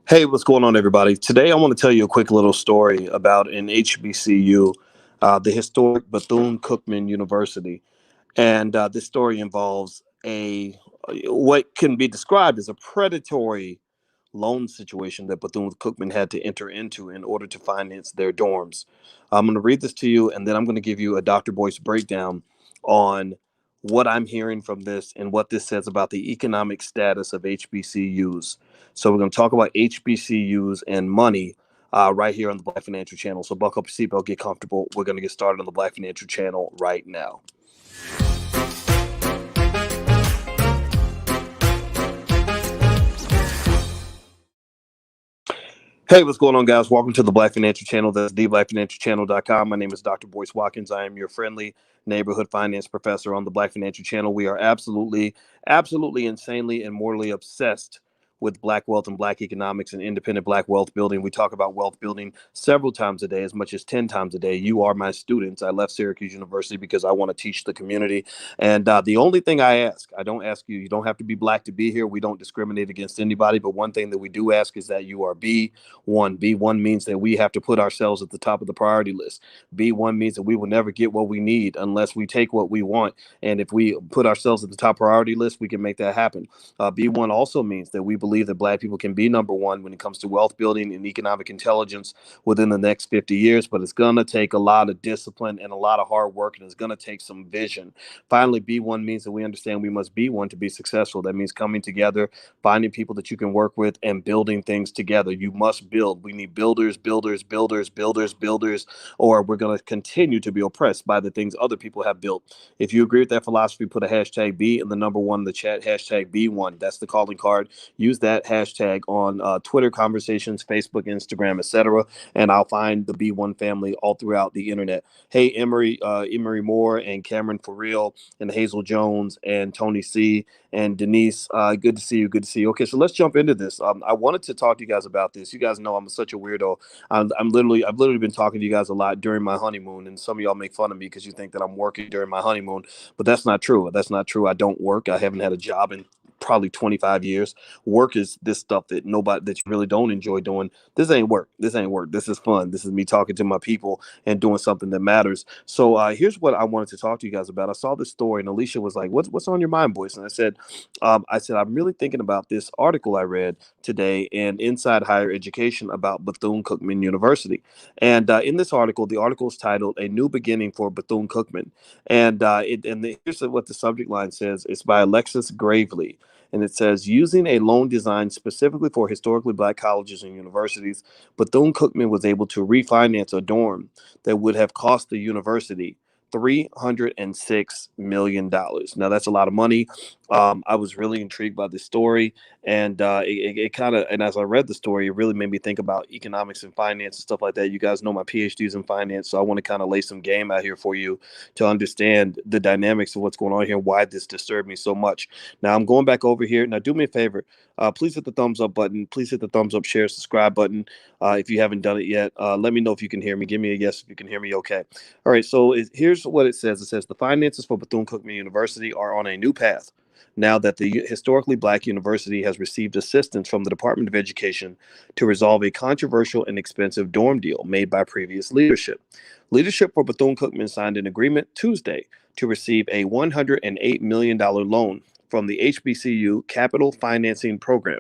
Hey, what's going on, everybody? Today, I want to tell you a quick little story about an HBCU, the historic Bethune Cookman University. And this story involves a what can be described as a predatory loan situation that Bethune Cookman had to enter into in order to finance their dorms. I'm going to read this to you, and then I'm going to give you a Dr. Boyce breakdown on what I'm hearing from this and what this says about the economic status of HBCUs. So we're going to talk about HBCUs and money right here on the Black Financial Channel. So buckle up your seatbelt, get comfortable. We're going to get started on the Black Financial Channel right now. Hey, what's going on, guys? Welcome to the Black Financial Channel. That's theblackfinancialchannel.com. My name is Dr. Boyce Watkins. I am your friendly neighborhood finance professor on the Black Financial Channel. We are absolutely, insanely, and mortally obsessed with Black wealth and Black economics and independent Black wealth building. We talk about wealth building several times a day, as much as 10 times a day. You are my students. I left Syracuse University because I want to teach the community. And the only thing I don't ask you, you don't have to be Black to be here. We don't discriminate against anybody. But one thing that we do ask is that you are B1. B1 means that we have to put ourselves at the top of the priority list. B1 means that we will never get what we need unless we take what we want. And if we put ourselves at the top priority list, we can make that happen. B1 also means that we believe that Black people can be number one when it comes to wealth building and economic intelligence within the next 50 years. But it's going to take a lot of discipline and a lot of hard work, and it's going to take some vision. Finally, B1 means that we understand we must be one to be successful. That means coming together, finding people that you can work with, and building things together. You must build. We need builders, or we're going to continue to be oppressed by the things other people have built. If you agree with that philosophy, put a hashtag B and the number one in the chat, hashtag B1. That's the calling card. Use that hashtag on Twitter conversations, Facebook, Instagram, etc. And I'll find the B1 family all throughout the internet. Hey, Emery Moore and Cameron For Real and Hazel Jones and Tony C and Denise. Good to see you. Good to see you. Okay, so let's jump into this. I wanted to talk to you guys about this. You guys know I'm such a weirdo. I've literally been talking to you guys a lot during my honeymoon, and some of y'all make fun of me because you think that I'm working during my honeymoon, but that's not true. That's not true. I don't work. I haven't had a job in probably 25 years. Work is this stuff that you really don't enjoy doing. This ain't work. This is fun. This is me talking to my people and doing something that matters. So here's what I wanted to talk to you guys about. I saw this story, and Alicia was like, what's on your mind, Boyce? And I said, I'm really thinking about this article I read today in Inside Higher Education about Bethune Cookman University. And in this article, the article is titled "A New Beginning for Bethune Cookman." And here's what the subject line says. It's by Alexis Gravely. And it says, using a loan designed specifically for historically Black colleges and universities, Bethune Cookman was able to refinance a dorm that would have cost the university $306 million. Now, that's a lot of money. I was really intrigued by this story. And it kind of, and as I read the story, it really made me think about economics and finance and stuff like that. You guys know my PhDs in finance, so I want to kind of lay some game out here for you to understand the dynamics of what's going on here, why this disturbed me so much. Now, I'm going back over here. Now, do me a favor. Please hit the thumbs up button. Please hit the thumbs up, share, subscribe button. If you haven't done it yet, let me know if you can hear me. Give me a yes if you can hear me okay. All right, so here's what it says. It says the finances for Bethune Cookman University are on a new path now that the historically Black university has received assistance from the Department of Education to resolve a controversial and expensive dorm deal made by previous leadership. Leadership for Bethune Cookman signed an agreement Tuesday to receive a $108 million loan from the HBCU Capital Financing Program,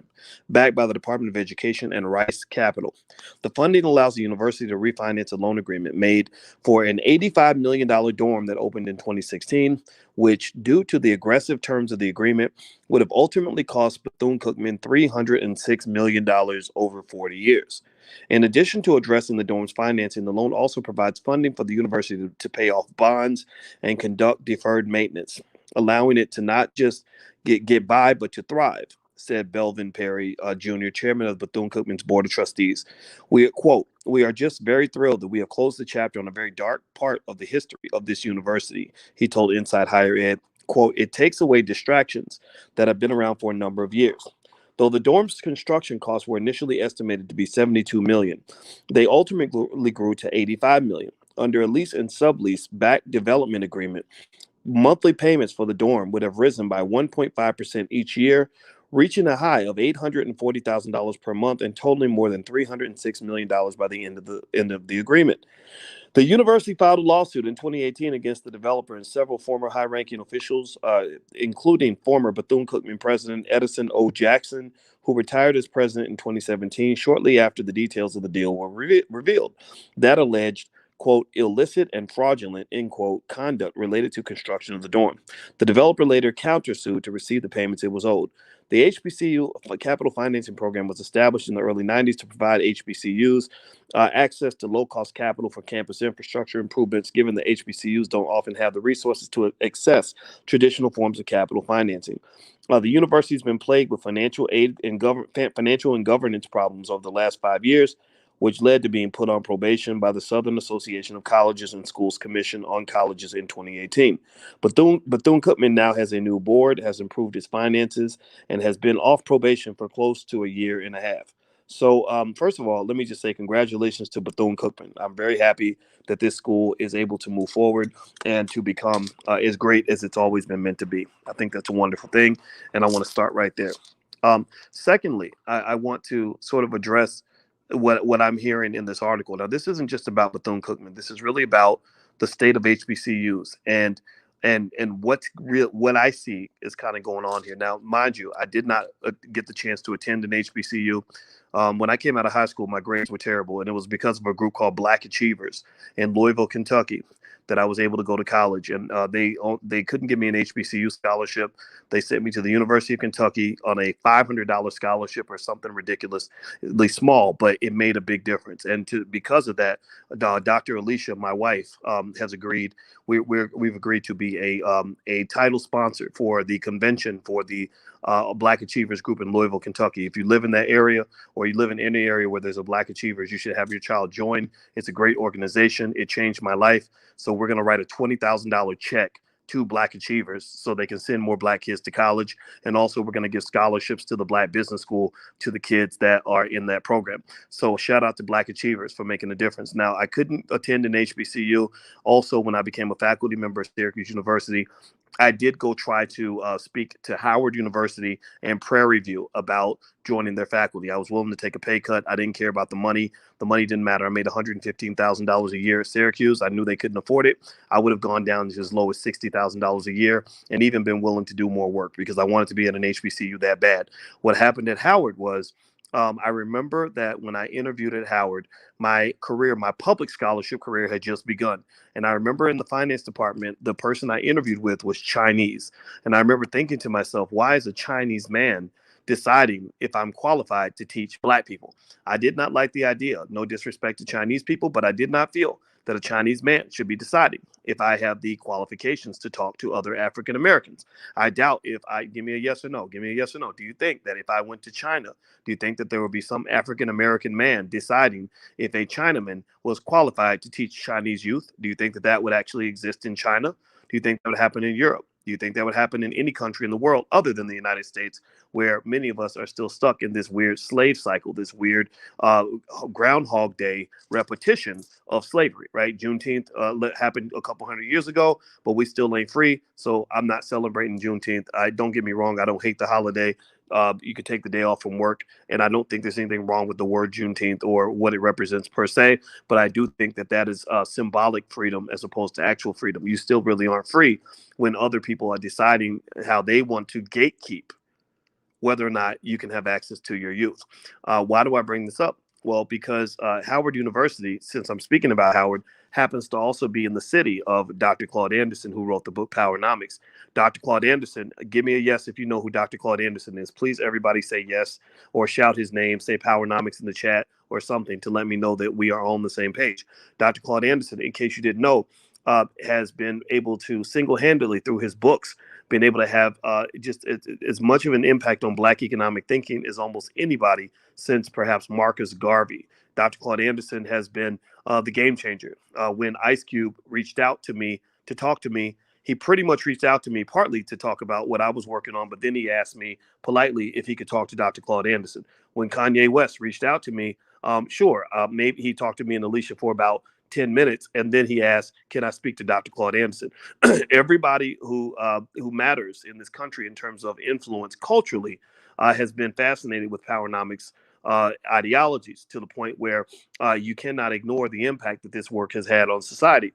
backed by the Department of Education and Rice Capital. The funding allows the university to refinance a loan agreement made for an $85 million dorm that opened in 2016, which, due to the aggressive terms of the agreement, would have ultimately cost Bethune Cookman $306 million over 40 years. In addition to addressing the dorm's financing, the loan also provides funding for the university to pay off bonds and conduct deferred maintenance, allowing it to not just get by, but to thrive, said Belvin Perry, Jr., chairman of Bethune Cookman's Board of Trustees. We are just very thrilled that we have closed the chapter on a very dark part of the history of this university, he told Inside Higher Ed. Quote, it takes away distractions that have been around for a number of years. Though the dorm's construction costs were initially estimated to be $72 million, they ultimately grew to $85 million. Under a lease and sublease-backed development agreement, monthly payments for the dorm would have risen by 1.5% each year, reaching a high of $840,000 per month and totaling more than $306 million by the end of the agreement. The university filed a lawsuit in 2018 against the developer and several former high-ranking officials, including former Bethune-Cookman president Edison O. Jackson, who retired as president in 2017, shortly after the details of the deal were revealed. That alleged, quote, illicit and fraudulent, end quote, conduct related to construction of the dorm. The developer later countersued to receive the payments it was owed. The HBCU capital financing program was established in the early 90s to provide HBCUs access to low-cost capital for campus infrastructure improvements, given that HBCUs don't often have the resources to access traditional forms of capital financing. The university has been plagued with financial and governance problems over the last 5 years, which led to being put on probation by the Southern Association of Colleges and Schools Commission on Colleges in 2018. Bethune-Cookman now has a new board, has improved its finances, and has been off probation for close to a year and a half. So, first of all, let me just say congratulations to Bethune-Cookman. I'm very happy that this school is able to move forward and to become as great as it's always been meant to be. I think that's a wonderful thing, and I want to start right there. Secondly, I want to sort of address what I'm hearing in this article. Now, this isn't just about Bethune-Cookman. This is really about the state of HBCUs and what's real. What I see is kind of going on here. Now, mind you, I did not get the chance to attend an HBCU. When I came out of high school, my grades were terrible, and it was because of a group called Black Achievers in Louisville, Kentucky, that I was able to go to college. And they couldn't give me an HBCU scholarship. They sent me to the University of Kentucky on a $500 scholarship or something ridiculously small, but it made a big difference. And because of that, Dr. Alicia, my wife, has agreed. We've agreed to be a title sponsor for the convention for the Black Achievers group in Louisville, Kentucky. If you live in that area or you live in any area where there's a Black Achievers, you should have your child join. It's a great organization. It changed my life. So we're going to write a $20,000 check to Black Achievers so they can send more Black kids to college. And also we're going to give scholarships to the Black Business School to the kids that are in that program. So shout out to Black Achievers for making a difference. Now, I couldn't attend an HBCU. Also, when I became a faculty member at Syracuse University, I did go try to speak to Howard University and Prairie View about joining their faculty. I was willing to take a pay cut. I didn't care about the money. The money didn't matter. I made $115,000 a year at Syracuse. I knew they couldn't afford it. I would have gone down to as low as $60,000 a year and even been willing to do more work because I wanted to be at an HBCU that bad. What happened at Howard was I remember that when I interviewed at Howard, my public scholarship career had just begun. And I remember in the finance department, the person I interviewed with was Chinese. And I remember thinking to myself, why is a Chinese man deciding if I'm qualified to teach Black people? I did not like the idea. No disrespect to Chinese people, but I did not feel that a Chinese man should be deciding if I have the qualifications to talk to other African Americans. I doubt give me a yes or no. Give me a yes or no. Do you think that if I went to China, do you think that there would be some African American man deciding if a Chinaman was qualified to teach Chinese youth? Do you think that that would actually exist in China? Do you think that would happen in Europe? Do you think that would happen in any country in the world other than the United States, where many of us are still stuck in this weird slave cycle, this weird Groundhog Day repetition of slavery, right? Juneteenth happened a couple hundred years ago, but we still ain't free. So I'm not celebrating Juneteenth. Don't get me wrong. I don't hate the holiday. You could take the day off from work, and I don't think there's anything wrong with the word Juneteenth or what it represents per se, but I do think that that is symbolic freedom as opposed to actual freedom. You still really aren't free when other people are deciding how they want to gatekeep whether or not you can have access to your youth. Why do I bring this up? Well, because Howard University, since I'm speaking about Howard, happens to also be in the city of Dr. Claude Anderson, who wrote the book Powernomics. Dr. Claude Anderson, give me a yes if you know who Dr. Claude Anderson is. Please, everybody say yes or shout his name, say Powernomics in the chat or something to let me know that we are on the same page. Dr. Claude Anderson, in case you didn't know, has been able to single-handedly through his books been able to have just as much of an impact on Black economic thinking as almost anybody since perhaps Marcus Garvey. Dr. Claude Anderson has been the game changer. When Ice Cube reached out to me to talk to me, he pretty much reached out to me partly to talk about what I was working on, but then he asked me politely if he could talk to Dr. Claude Anderson. When Kanye West reached out to me, maybe he talked to me and Alicia for about 10 minutes, and then he asked, can I speak to Dr. Claude Anderson? Everybody who matters in this country in terms of influence culturally has been fascinated with powernomics ideologies to the point where you cannot ignore the impact that this work has had on society.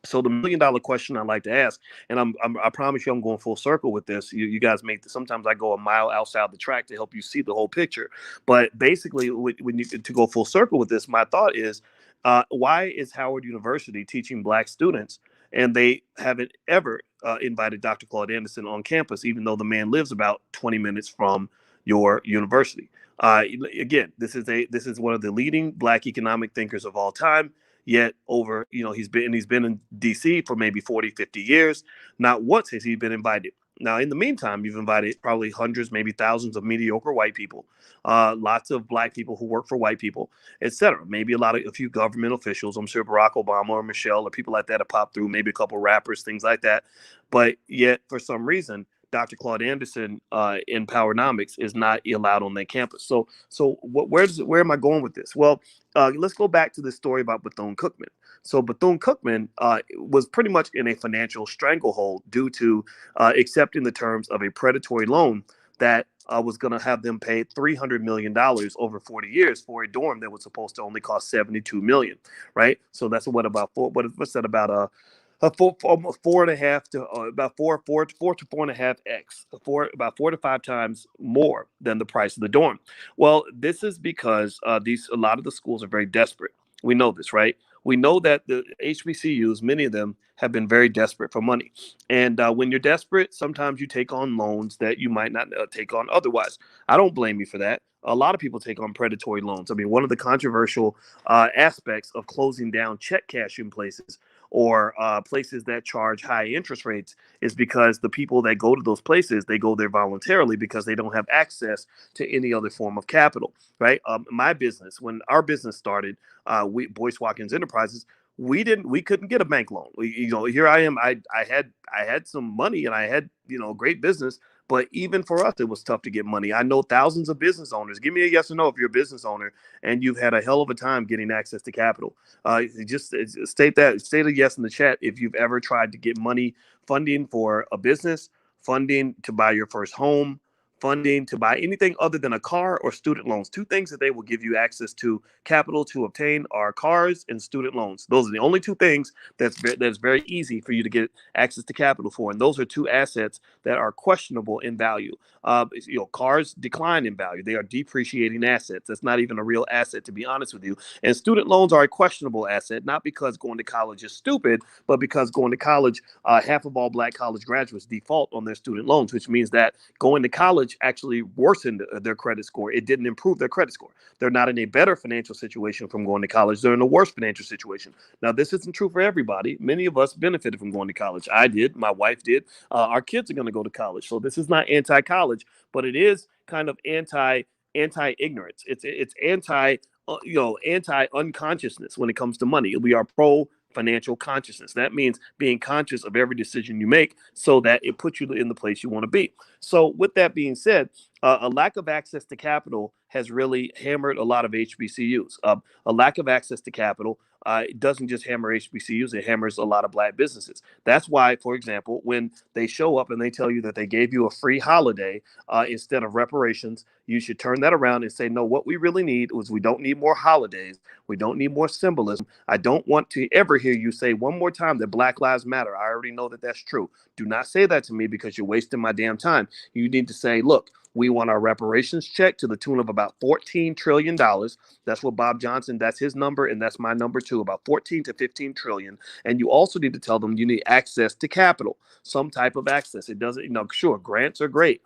So the $1 million question I like to ask, and I promise you, I'm going full circle with this. You guys make this. Sometimes I go a mile outside the track to help you see the whole picture. But basically, when you to go full circle with this, my thought is, why is Howard University teaching Black students, and they haven't ever invited Dr. Claude Anderson on campus, even though the man lives about 20 minutes from your university? Again, this is one of the leading Black economic thinkers of all time. Yet over, he's been in DC for maybe 40, 50 years. Not once has he been invited. Now, in the meantime, you've invited probably hundreds, maybe thousands of mediocre white people, lots of Black people who work for white people, etc. Maybe a few government officials. I'm sure Barack Obama or Michelle or people like that have popped through, maybe a couple rappers, things like that. But yet, for some reason, Dr. Claude Anderson in Powernomics is not allowed on their campus. So where am I going with this? Well, let's go back to the story about Bethune Cookman. So Bethune Cookman was pretty much in a financial stranglehold due to accepting the terms of a predatory loan that was going to have them pay $300 million over 40 years for a dorm that was supposed to only cost $72 million, right? So that's what's that about almost 4.5 to about four to 4.5x, about 4 to 5 times more than the price of the dorm. Well, this is because a lot of the schools are very desperate. We know this, right? We know that the HBCUs, many of them, have been very desperate for money. And when you're desperate, sometimes you take on loans that you might not take on otherwise. I don't blame you for that. A lot of people take on predatory loans. I mean, one of the controversial aspects of closing down check cashing places or places that charge high interest rates is because the people that go to those places, they go there voluntarily because they don't have access to any other form of capital, right? My business, when our business started, Boyce Watkins Enterprises, we couldn't get a bank loan. Here I am. I had some money and I had, great business, but even for us, it was tough to get money. I know thousands of business owners. Give me a yes or no if you're a business owner and you've had a hell of a time getting access to capital. Just state a yes in the chat if you've ever tried to get money, funding for a business, funding to buy your first home, funding to buy anything other than a car or student loans. Two things that they will give you access to capital to obtain are cars and student loans. Those are the only two things that's very easy for you to get access to capital for. And those are two assets that are questionable in value. Cars decline in value. They are depreciating assets. That's not even a real asset, to be honest with you. And student loans are a questionable asset, not because going to college is stupid, but because going to college, half of all Black college graduates default on their student loans, which means that going to college actually worsened their credit score. It didn't improve their credit score. They're not in a better financial situation from going to college. They're in a worse financial situation. Now, this isn't true for everybody. Many of us benefited from going to college. I did. My wife did. Our kids are going to go to college. So this is not anti-college, but it is kind of anti-ignorance. It's anti-unconsciousness when it comes to money. We are pro financial consciousness. That means being conscious of every decision you make so that it puts you in the place you want to be. So with that being said, a lack of access to capital has really hammered a lot of HBCUs. A lack of access to capital it doesn't just hammer HBCUs, it hammers a lot of Black businesses. That's why, for example, when they show up and they tell you that they gave you a free holiday instead of reparations, you should turn that around and say, no, what we really need is we don't need more holidays. We don't need more symbolism. I don't want to ever hear you say one more time that Black Lives Matter. I already know that that's true. Do not say that to me because you're wasting my damn time. You need to say, look, we want our reparations check to the tune of about $14 trillion. That's what Bob Johnson, that's his number, and that's my number too, about 14 to 15 trillion. And you also need to tell them you need access to capital, some type of access. It doesn't, sure, grants are great.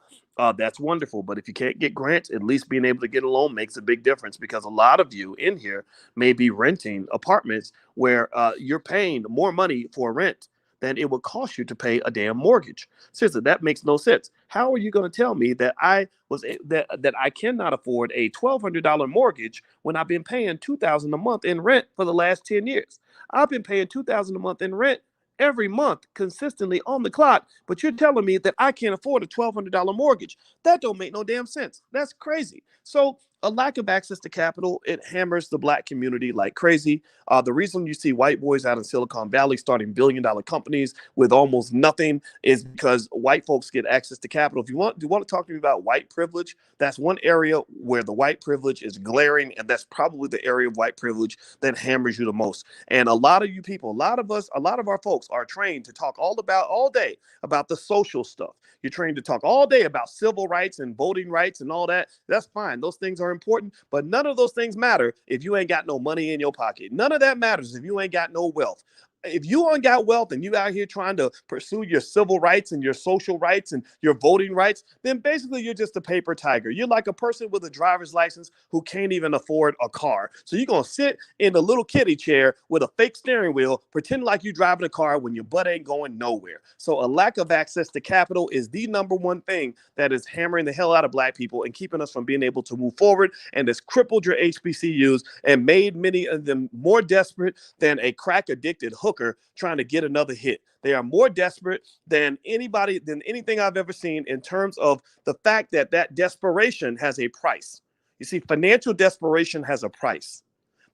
That's wonderful. But if you can't get grants, at least being able to get a loan makes a big difference because a lot of you in here may be renting apartments where you're paying more money for rent than it would cost you to pay a damn mortgage. Seriously, that makes no sense. How are you going to tell me that that I cannot afford a $1,200 mortgage when I've been paying $2,000 a month in rent for the last 10 years? I've been paying $2,000 a month in rent every month consistently on the clock, but you're telling me that I can't afford a $1,200 mortgage. That don't make no damn sense. That's crazy. So A lack of access to capital, it hammers the black community like crazy. The reason you see white boys out in Silicon Valley starting billion-dollar companies with almost nothing is because white folks get access to capital. If you want to talk to me about white privilege, that's one area where the white privilege is glaring, and that's probably the area of white privilege that hammers you the most. And a lot of you people, a lot of us, a lot of our folks are trained to talk all day about the social stuff. You're trained to talk all day about civil rights and voting rights and all that. That's fine. Those things are important, but none of those things matter if you ain't got no money in your pocket. None of that matters if you ain't got no wealth. If you ain't got wealth and you out here trying to pursue your civil rights and your social rights and your voting rights, then basically you're just a paper tiger. You're like a person with a driver's license who can't even afford a car. So you're going to sit in a little kiddie chair with a fake steering wheel, pretend like you're driving a car when your butt ain't going nowhere. So a lack of access to capital is the number one thing that is hammering the hell out of black people and keeping us from being able to move forward, and has crippled your HBCUs and made many of them more desperate than a crack addicted hooker trying to get another hit. They are more desperate than anything I've ever seen in terms of the fact that desperation has a price. You see, financial desperation has a price.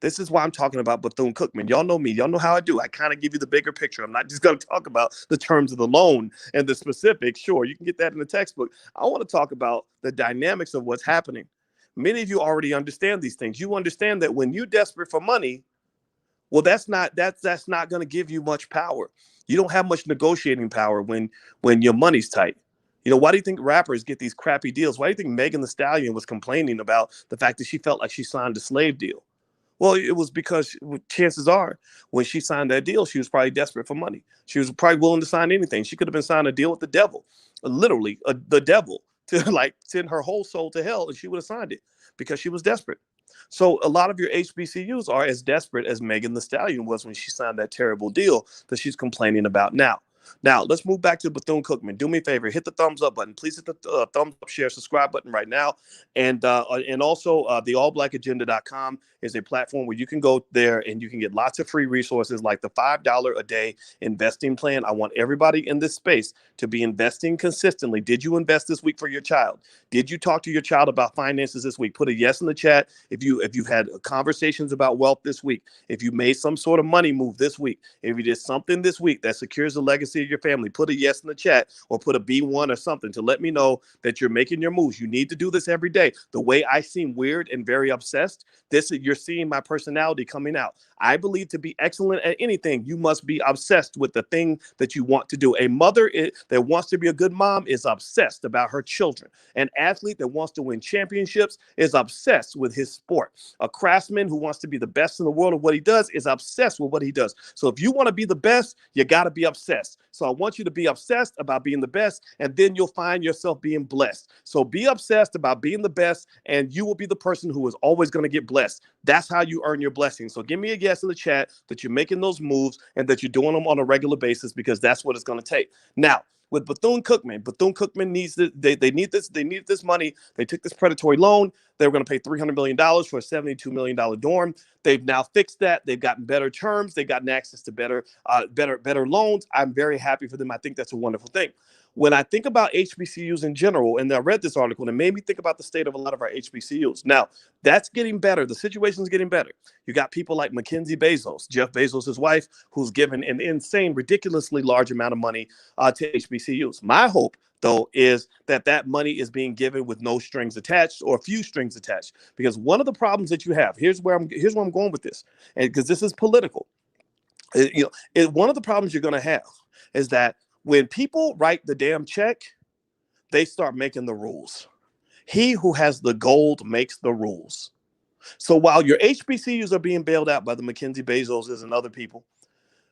This is why I'm talking about Bethune-Cookman. Y'all know me. Y'all know how I do. I kind of give you the bigger picture. I'm not just going to talk about the terms of the loan and the specifics. Sure, you can get that in the textbook. I want to talk about the dynamics of what's happening. Many of you already understand these things. You understand that when you're desperate for money, well, that's not going to give you much power. You don't have much negotiating power when your money's tight. You know, why do you think rappers get these crappy deals? Why do you think Megan Thee Stallion was complaining about the fact that she felt like she signed a slave deal? Well, it was because chances are when she signed that deal, she was probably desperate for money. She was probably willing to sign anything. She could have been signing a deal with the devil, literally the devil, to like send her whole soul to hell, and she would have signed it because she was desperate. So a lot of your HBCUs are as desperate as Megan Thee Stallion was when she signed that terrible deal that she's complaining about now. Now, let's move back to Bethune-Cookman. Do me a favor, hit the thumbs up button. Please hit the thumbs up, share, subscribe button right now. And also the allblackagenda.com is a platform where you can go there and you can get lots of free resources like the $5 a day investing plan. I want everybody in this space to be investing consistently. Did you invest this week for your child? Did you talk to your child about finances this week? Put a yes in the chat if you've had conversations about wealth this week. If you made some sort of money move this week. If you did something this week that secures the legacy of your family, put a yes in the chat or put a B1 or something to let me know that you're making your moves. You need to do this every day. The way I seem weird and very obsessed, you're seeing my personality coming out. I believe to be excellent at anything, you must be obsessed with the thing that you want to do. A mother that wants to be a good mom is obsessed about her children. An athlete that wants to win championships is obsessed with his sport. A craftsman who wants to be the best in the world of what he does is obsessed with what he does. So if you want to be the best, you got to be obsessed. So I want you to be obsessed about being the best, and then you'll find yourself being blessed. So be obsessed about being the best, and you will be the person who is always going to get blessed. That's how you earn your blessing. So give me a yes in the chat that you're making those moves and that you're doing them on a regular basis, because that's what it's going to take. Now, with Bethune-Cookman needs this, they need this money. They took this predatory loan. They were going to pay $300 million for a $72 million dorm. They've now fixed that. They've gotten better terms. They've gotten access to better loans. I'm very happy for them. I think that's a wonderful thing. When I think about HBCUs in general, and I read this article, and it made me think about the state of a lot of our HBCUs. Now, that's getting better. The situation's getting better. You got people like Mackenzie Bezos, Jeff Bezos' wife, who's given an insane, ridiculously large amount of money to HBCUs. My hope, though, is that money is being given with no strings attached or few strings attached. Because one of the problems that you have, here's where I'm going with this, and because this is political. One of the problems you're going to have is that when people write the damn check, they start making the rules. He who has the gold makes the rules. So while your HBCUs are being bailed out by the Mackenzie Bezoses and other people,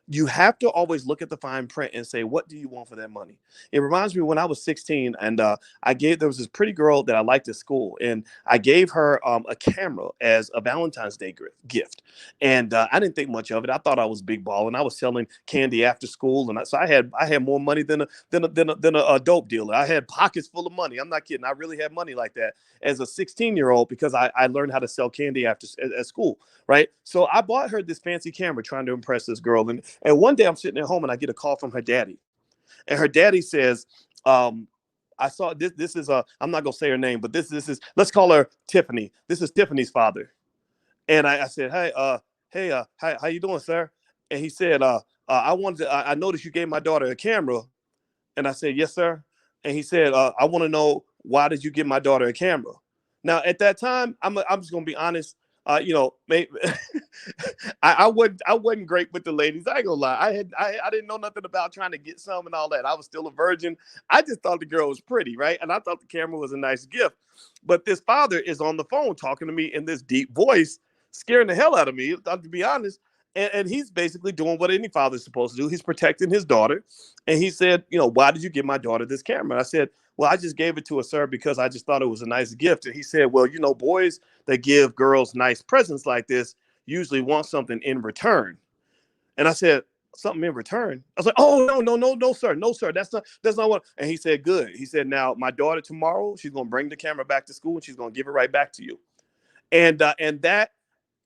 you have to always look at the fine print and say, what do you want for that money? It reminds me when I was 16 and there was this pretty girl that I liked at school, and I gave her a camera as a Valentine's Day gift. And I didn't think much of it. I thought I was big ball, and I was selling candy after school. And so I had more money than a dope dealer. I had pockets full of money. I'm not kidding. I really had money like that as a 16-year-old because I learned how to sell candy at school. Right. So I bought her this fancy camera trying to impress this girl. And one day I'm sitting at home and I get a call from her daddy. And her daddy says, I saw this. This is I'm not gonna say her name, but this is, let's call her Tiffany. This is Tiffany's father. And I said, hey, how you doing, sir? And he said, I noticed you gave my daughter a camera. And I said, yes, sir. And he said, I want to know, why did you give my daughter a camera? Now, at that time, I'm just gonna be honest. Maybe I wasn't great with the ladies. I ain't gonna lie. I didn't know nothing about trying to get some and all that. I was still a virgin. I just thought the girl was pretty, right? And I thought the camera was a nice gift. But this father is on the phone talking to me in this deep voice, scaring the hell out of me, to be honest. And he's basically doing what any father's supposed to do. He's protecting his daughter. And he said, why did you give my daughter this camera? I said, well, I just gave it to her, sir, because I just thought it was a nice gift. And he said, well, boys that give girls nice presents like this usually want something in return. And I said, something in return? I was like, oh, no, sir. No, sir. That's not what. And he said, good. He said, now my daughter tomorrow, she's going to bring the camera back to school and she's going to give it right back to you. And that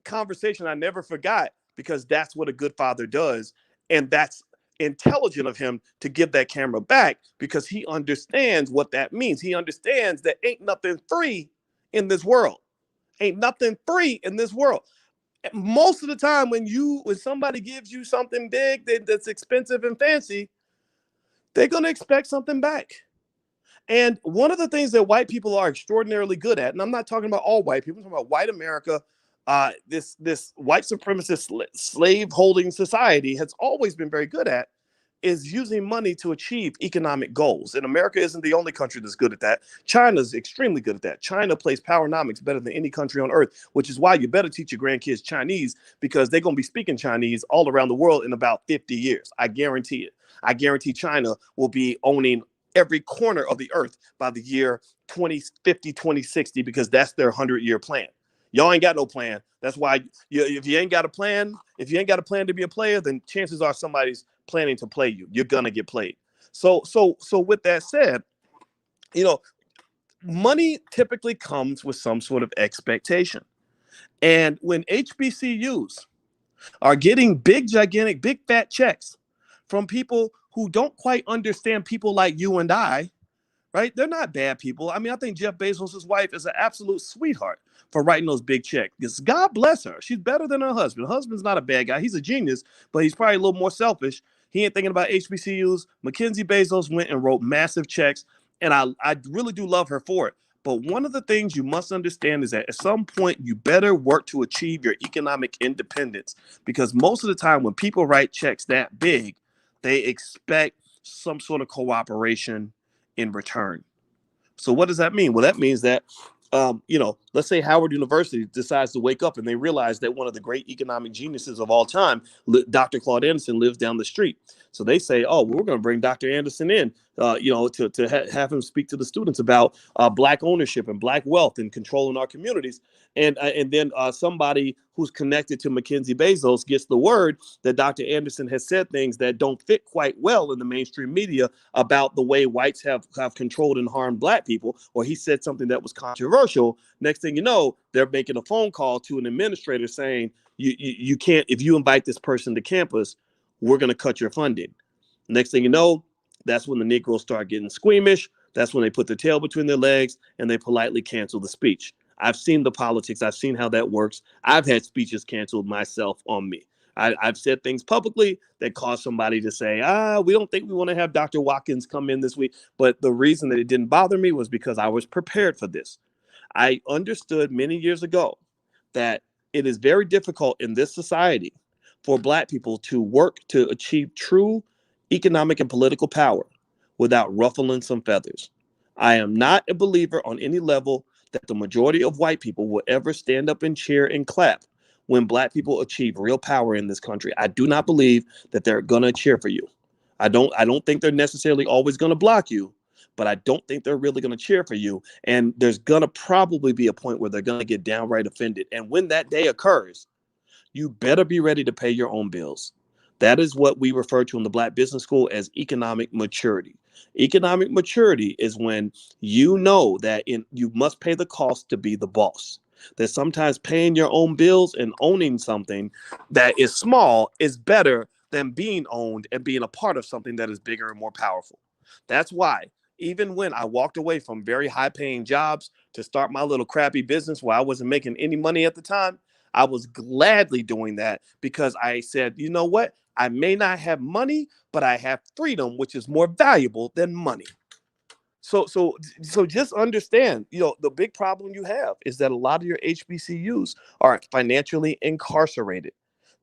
conversation I never forgot, because that's what a good father does. And that's intelligent of him to give that camera back, because he understands what that means. He understands that ain't nothing free in this world. Ain't nothing free in this world. Most of the time when somebody gives you something big that's expensive and fancy, they're going to expect something back. And one of the things that white people are extraordinarily good at, and I'm not talking about all white people, I'm talking about white America, this white supremacist slave holding society has always been very good at, is using money to achieve economic goals. And America isn't the only country that's good at that. China's extremely good at that. China plays powernomics better than any country on earth, which is why you better teach your grandkids Chinese, because they're going to be speaking Chinese all around the world in about 50 years. I guarantee it. I guarantee China will be owning every corner of the earth by the year 2050, 2060, because that's their 100-year plan. Y'all ain't got no plan. That's why if you ain't got a plan to be a player, then chances are somebody's planning to play you. You're gonna get played. So with that said, money typically comes with some sort of expectation. And when HBCUs are getting big, gigantic, big fat checks from people who don't quite understand people like you and I, right? They're not bad people. I mean, I think Jeff Bezos' wife is an absolute sweetheart for writing those big checks. Because God bless her. She's better than her husband. Her husband's not a bad guy. He's a genius, but he's probably a little more selfish. He ain't thinking about HBCUs. Mackenzie Bezos went and wrote massive checks, and I really do love her for it. But one of the things you must understand is that at some point, you better work to achieve your economic independence, because most of the time when people write checks that big, they expect some sort of cooperation in return. So what does that mean? Well, that means that, let's say Howard University decides to wake up and they realize that one of the great economic geniuses of all time, Dr. Claude Anderson, lives down the street. So they say, oh, well, we're going to bring Dr. Anderson in, to have him speak to the students about Black ownership and Black wealth and controlling our communities. And then somebody who's connected to Mackenzie Bezos gets the word that Dr. Anderson has said things that don't fit quite well in the mainstream media about the way whites have controlled and harmed Black people, or he said something that was controversial. Next thing you know, they're making a phone call to an administrator saying, you can't, if you invite this person to campus, we're going to cut your funding. Next thing you know, that's when the Negroes start getting squeamish. That's when they put their tail between their legs and they politely cancel the speech. I've seen the politics. I've seen how that works. I've had speeches canceled myself on me. I've said things publicly that caused somebody to say, we don't think we want to have Dr. Watkins come in this week. But the reason that it didn't bother me was because I was prepared for this. I understood many years ago that it is very difficult in this society for Black people to work to achieve true economic and political power without ruffling some feathers. I am not a believer on any level that the majority of white people will ever stand up and cheer and clap when Black people achieve real power in this country. I do not believe that they're going to cheer for you. I don't think they're necessarily always going to block you, but I don't think they're really going to cheer for you. And there's going to probably be a point where they're going to get downright offended. And when that day occurs, you better be ready to pay your own bills. That is what we refer to in the Black Business School as economic maturity. Economic maturity is when you know that you must pay the cost to be the boss. That sometimes paying your own bills and owning something that is small is better than being owned and being a part of something that is bigger and more powerful. That's why even when I walked away from very high paying jobs to start my little crappy business where I wasn't making any money at the time, I was gladly doing that because I said, you know what? I may not have money, but I have freedom, which is more valuable than money. So just understand, the big problem you have is that a lot of your HBCUs are financially incarcerated.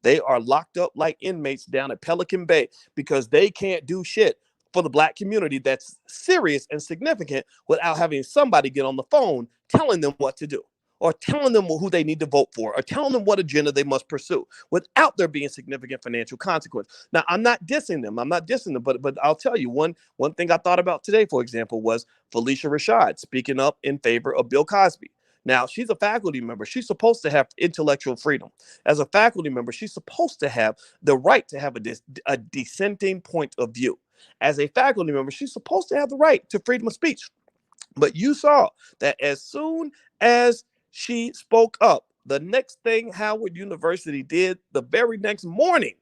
They are locked up like inmates down at Pelican Bay because they can't do shit for the Black community that's serious and significant without having somebody get on the phone telling them what to do, or telling them who they need to vote for, or telling them what agenda they must pursue without there being significant financial consequence. Now, I'm not dissing them. But I'll tell you one thing I thought about today, for example, was Felicia Rashad speaking up in favor of Bill Cosby. Now, she's a faculty member. She's supposed to have intellectual freedom. As a faculty member, she's supposed to have the right to have a dissenting point of view. As a faculty member, she's supposed to have the right to freedom of speech. But you saw that as soon as she spoke up, the next thing Howard University did the very next morning,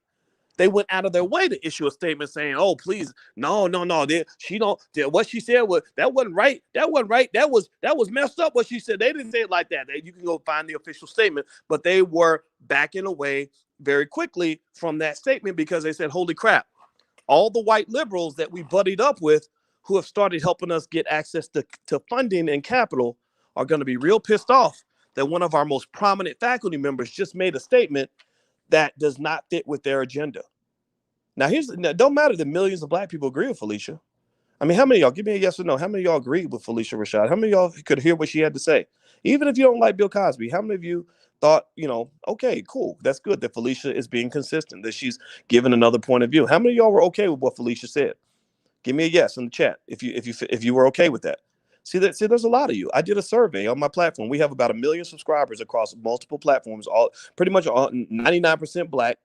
they went out of their way to issue a statement saying, "Oh, please, no, she don't. What she said that wasn't right. That wasn't right. That was messed up. What she said, they didn't say it like that. You can go find the official statement, but they were backing away very quickly from that statement because they said, "Holy crap! All the white liberals that we buddied up with, who have started helping us get access to funding and capital, are going to be real pissed off that one of our most prominent faculty members just made a statement that does not fit with their agenda." Now, don't matter that millions of Black people agree with Felicia. I mean, how many of y'all, give me a yes or no, how many of y'all agree with Felicia Rashad? How many of y'all could hear what she had to say? Even if you don't like Bill Cosby, how many of you thought, okay, cool, that's good that Felicia is being consistent, that she's given another point of view? How many of y'all were okay with what Felicia said? Give me a yes in the chat if you were okay with that. See, there's a lot of you. I did a survey on my platform. We have about 1 million subscribers across multiple platforms, all pretty much all 99% Black.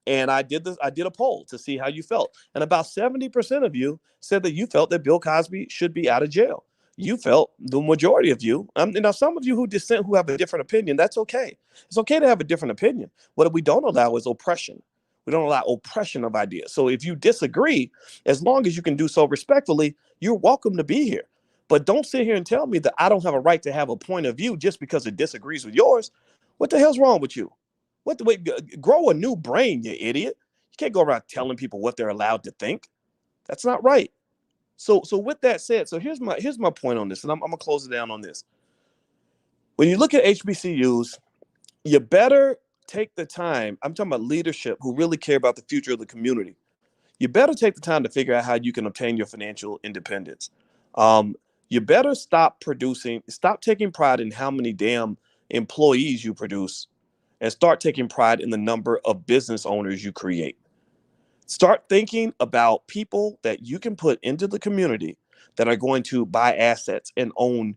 And I did a poll to see how you felt. And about 70% of you said that you felt that Bill Cosby should be out of jail. You felt, the majority of you, now some of you who dissent, who have a different opinion, that's okay. It's okay to have a different opinion. What we don't allow is oppression. We don't allow oppression of ideas. So if you disagree, as long as you can do so respectfully, you're welcome to be here. But don't sit here and tell me that I don't have a right to have a point of view just because it disagrees with yours. What the hell's wrong with you? Grow a new brain, you idiot. You can't go around telling people what they're allowed to think. That's not right. So with that said, so here's my point on this, and I'm gonna close it down on this. When you look at HBCUs, you better take the time. I'm talking about leadership who really care about the future of the community. You better take the time to figure out how you can obtain your financial independence. You better stop taking pride in how many damn employees you produce, and start taking pride in the number of business owners you create. Start thinking about people that you can put into the community that are going to buy assets and own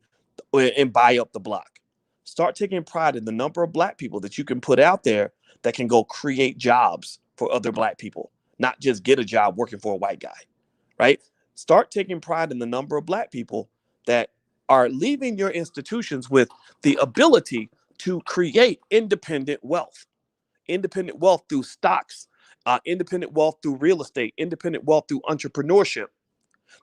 and buy up the block. Start taking pride in the number of Black people that you can put out there that can go create jobs for other Black people, not just get a job working for a white guy, right? Start taking pride in the number of Black people that are leaving your institutions with the ability to create independent wealth through stocks, independent wealth through real estate, independent wealth through entrepreneurship,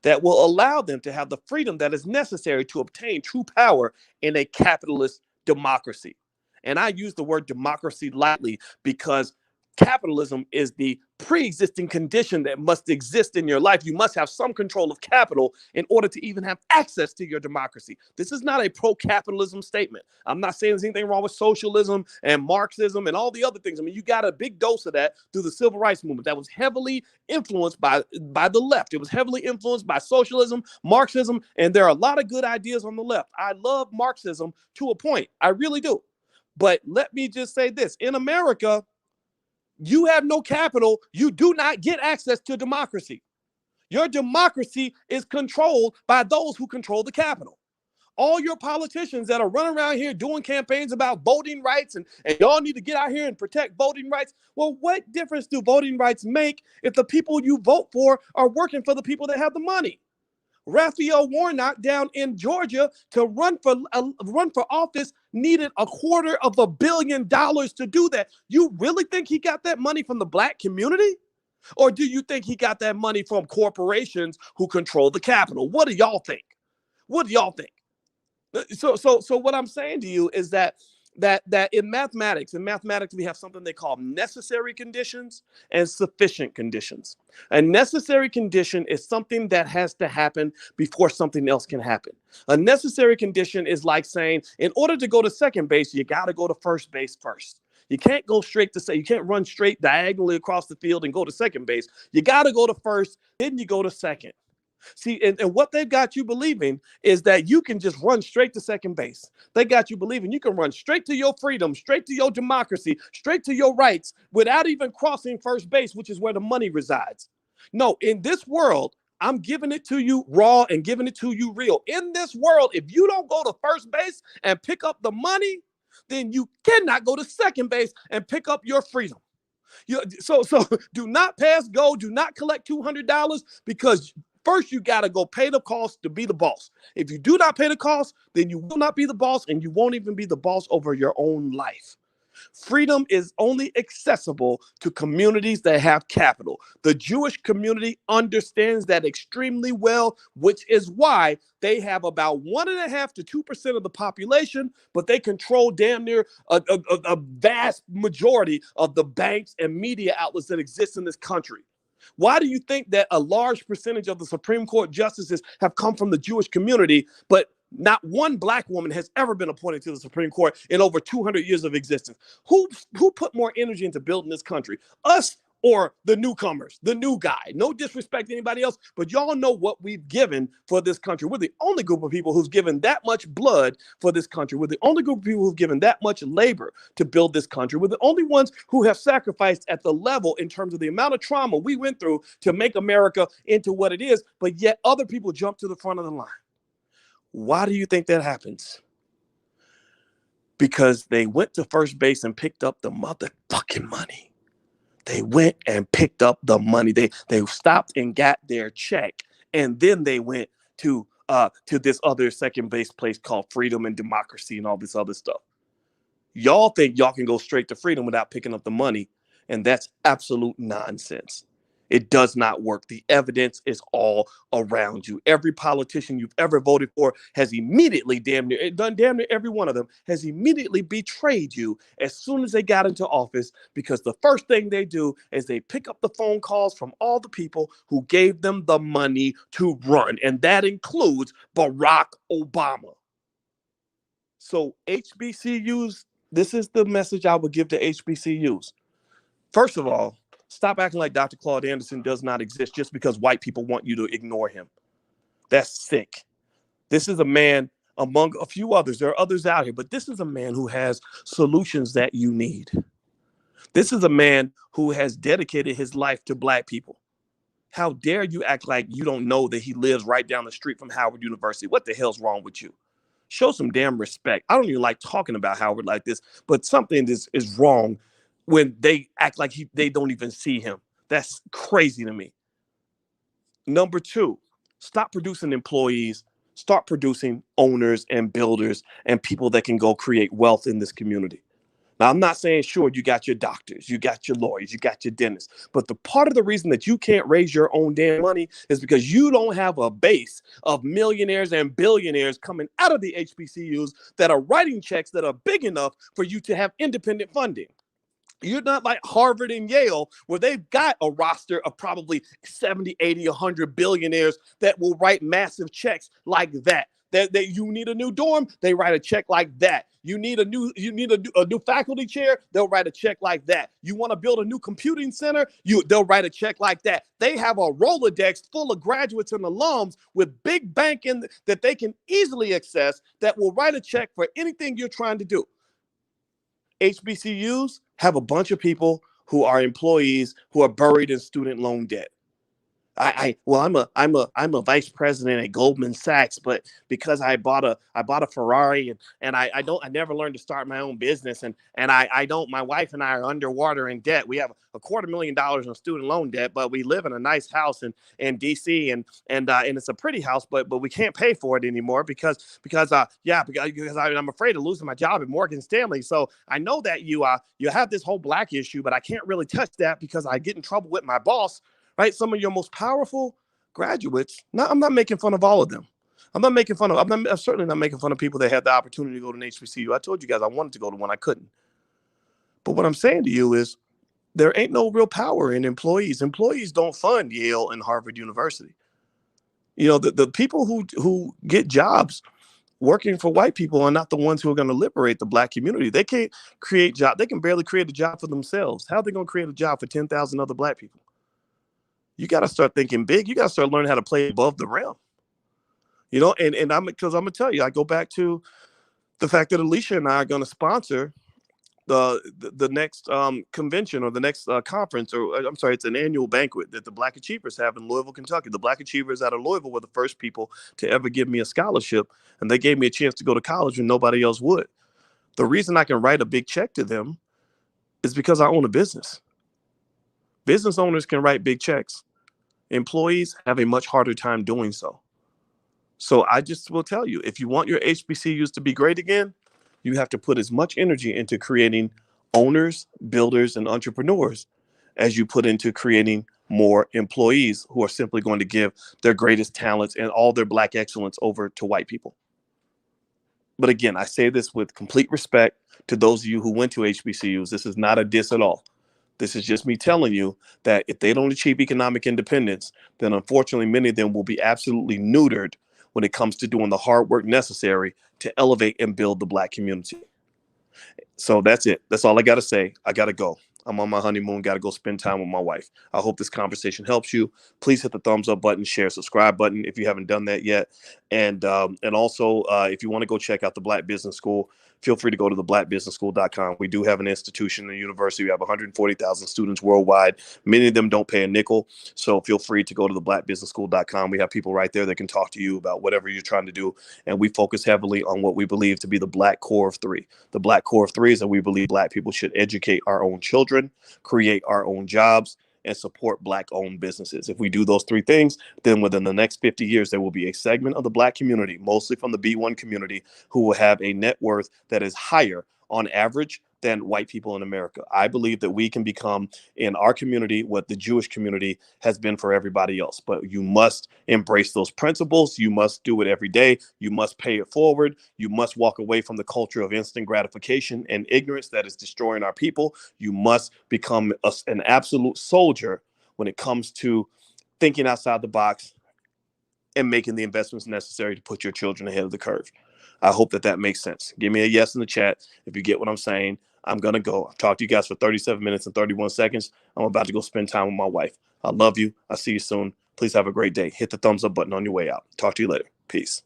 that will allow them to have the freedom that is necessary to obtain true power in a capitalist democracy. And I use the word democracy lightly because capitalism is the pre-existing condition that must exist in your life. You must have some control of capital in order to even have access to your democracy. This is not a pro-capitalism statement. I'm not saying there's anything wrong with socialism and Marxism and all the other things. I mean, you got a big dose of that through the civil rights movement that was heavily influenced by the left. It was heavily influenced by socialism, Marxism, and there are a lot of good ideas on the left. I love Marxism to a point. I really do. But let me just say this. In America, you have no capital, you do not get access to democracy. Your democracy is controlled by those who control the capital. All your politicians that are running around here doing campaigns about voting rights and y'all need to get out here and protect voting rights. Well, what difference do voting rights make if the people you vote for are working for the people that have the money? Raphael Warnock down in Georgia to run for office needed $250 million to do that. You really think he got that money from the Black community? Or do you think he got that money from corporations who control the capital? What do y'all think? What do y'all think? So what I'm saying to you is that in mathematics we have something they call necessary conditions and sufficient conditions. A necessary condition is something that has to happen before something else can happen. A necessary condition is like saying, in order to go to second base, you got to go to first base first. You can't go straight to say, you can't run straight diagonally across the field and go to second base. You got to go to first, then you go to second. See, and what they've got you believing is that you can just run straight to second base. They got you believing you can run straight to your freedom, straight to your democracy, straight to your rights without even crossing first base, which is where the money resides. No, in this world, I'm giving it to you raw and giving it to you real. In this world, if you don't go to first base and pick up the money, then you cannot go to second base and pick up your freedom. So do not pass go. Do not collect $200 because first you got to go pay the cost to be the boss. If you do not pay the cost, then you will not be the boss and you won't even be the boss over your own life. Freedom is only accessible to communities that have capital. The Jewish community understands that extremely well, which is why they have about 1.5% to 2% of the population, but they control damn near a vast majority of the banks and media outlets that exist in this country. Why do you think that a large percentage of the Supreme Court justices have come from the Jewish community, but not one black woman has ever been appointed to the Supreme Court in over 200 years of existence? Who put more energy into building this country? Us or the newcomers, the new guy? No disrespect to anybody else, but y'all know what we've given for this country. We're the only group of people who's given that much blood for this country. We're the only group of people who've given that much labor to build this country. We're the only ones who have sacrificed at the level in terms of the amount of trauma we went through to make America into what it is, but yet other people jump to the front of the line. Why do you think that happens? Because they went to first base and picked up the motherfucking money. They went and picked up the money. They stopped and got their check, and then they went to this other second base place called freedom and democracy and all this other stuff. Y'all think y'all can go straight to freedom without picking up the money, and that's absolute nonsense. It does not work. The evidence is all around you. Every politician you've ever voted for has immediately damn near every one of them has immediately betrayed you as soon as they got into office, because the first thing they do is they pick up the phone calls from all the people who gave them the money to run. And that includes Barack Obama. So HBCUs, this is the message I would give to HBCUs. First of all, stop acting like Dr. Claude Anderson does not exist just because white people want you to ignore him. That's sick. This is a man among a few others. There are others out here, but this is a man who has solutions that you need. This is a man who has dedicated his life to black people. How dare you act like you don't know that he lives right down the street from Howard University? What the hell's wrong with you? Show some damn respect. I don't even like talking about Howard like this, but something is wrong when they act like they don't even see him. That's crazy to me. Number two, stop producing employees, start producing owners and builders and people that can go create wealth in this community. Now, I'm not saying, sure, you got your doctors, you got your lawyers, you got your dentists, but the part of the reason that you can't raise your own damn money is because you don't have a base of millionaires and billionaires coming out of the HBCUs that are writing checks that are big enough for you to have independent funding. You're not like Harvard and Yale, where they've got a roster of probably 70, 80, 100 billionaires that will write massive checks like that. That you need a new dorm, they write a check like that. You need a new faculty chair, they'll write a check like that. You want to build a new computing center, they'll write a check like that. They have a Rolodex full of graduates and alums with big bank that they can easily access that will write a check for anything you're trying to do. HBCUs have a bunch of people who are employees who are buried in student loan debt. I'm a vice president at Goldman Sachs, but because I bought a Ferrari, and I never learned to start my own business, and I don't my wife and I are underwater in debt. We have $250,000 in student loan debt, but we live in a nice house in DC, and it's a pretty house, but we can't pay for it anymore because I'm afraid of losing my job at Morgan Stanley. So I know that you have this whole black issue, but I can't really touch that because I get in trouble with my boss, right? Some of your most powerful graduates. Now, I'm not making fun of all of them. I'm certainly not making fun of people that had the opportunity to go to an HBCU. I told you guys I wanted to go to one, I couldn't. But what I'm saying to you is there ain't no real power in employees. Employees don't fund Yale and Harvard University. The people who get jobs working for white people are not the ones who are going to liberate the black community. They can't create job. They can barely create a job for themselves. How are they going to create a job for 10,000 other black people? You got to start thinking big. You got to start learning how to play above the rim. And I'm gonna tell you, I go back to the fact that Alicia and I are going to sponsor the next convention, or the next conference, or I'm sorry, it's an annual banquet that the Black Achievers have in Louisville, Kentucky. The Black Achievers out of Louisville were the first people to ever give me a scholarship, and they gave me a chance to go to college when nobody else would. The reason I can write a big check to them is because I own a business. Business owners can write big checks. Employees have a much harder time doing so. So I just will tell you, if you want your HBCUs to be great again, you have to put as much energy into creating owners, builders, and entrepreneurs as you put into creating more employees who are simply going to give their greatest talents and all their black excellence over to white people. But again, I say this with complete respect to those of you who went to HBCUs. This is not a diss at all. This is just me telling you that if they don't achieve economic independence, then unfortunately many of them will be absolutely neutered when it comes to doing the hard work necessary to elevate and build the black community. So that's it. That's all I got to say. I got to go. I'm on my honeymoon, got to go spend time with my wife. I hope this conversation helps you. Please hit the thumbs up button, share, subscribe button if you haven't done that yet. And also, if you want to go check out the Black Business School, feel free to go to theblackbusinessschool.com. We do have an institution and a university. We have 140,000 students worldwide. Many of them don't pay a nickel. So feel free to go to theblackbusinessschool.com. We have people right there that can talk to you about whatever you're trying to do. And we focus heavily on what we believe to be the black core of three. The black core of three is that we believe black people should educate our own children, create our own jobs, and support black-owned businesses. If we do those three things, then within the next 50 years, there will be a segment of the black community, mostly from the B1 community, who will have a net worth that is higher on average than white people in America. I believe that we can become in our community what the Jewish community has been for everybody else. But you must embrace those principles. You must do it every day. You must pay it forward. You must walk away from the culture of instant gratification and ignorance that is destroying our people. You must become an absolute soldier when it comes to thinking outside the box and making the investments necessary to put your children ahead of the curve. I hope that makes sense. Give me a yes in the chat if you get what I'm saying. I'm going to go. I've talked to you guys for 37 minutes and 31 seconds. I'm about to go spend time with my wife. I love you. I'll see you soon. Please have a great day. Hit the thumbs up button on your way out. Talk to you later. Peace.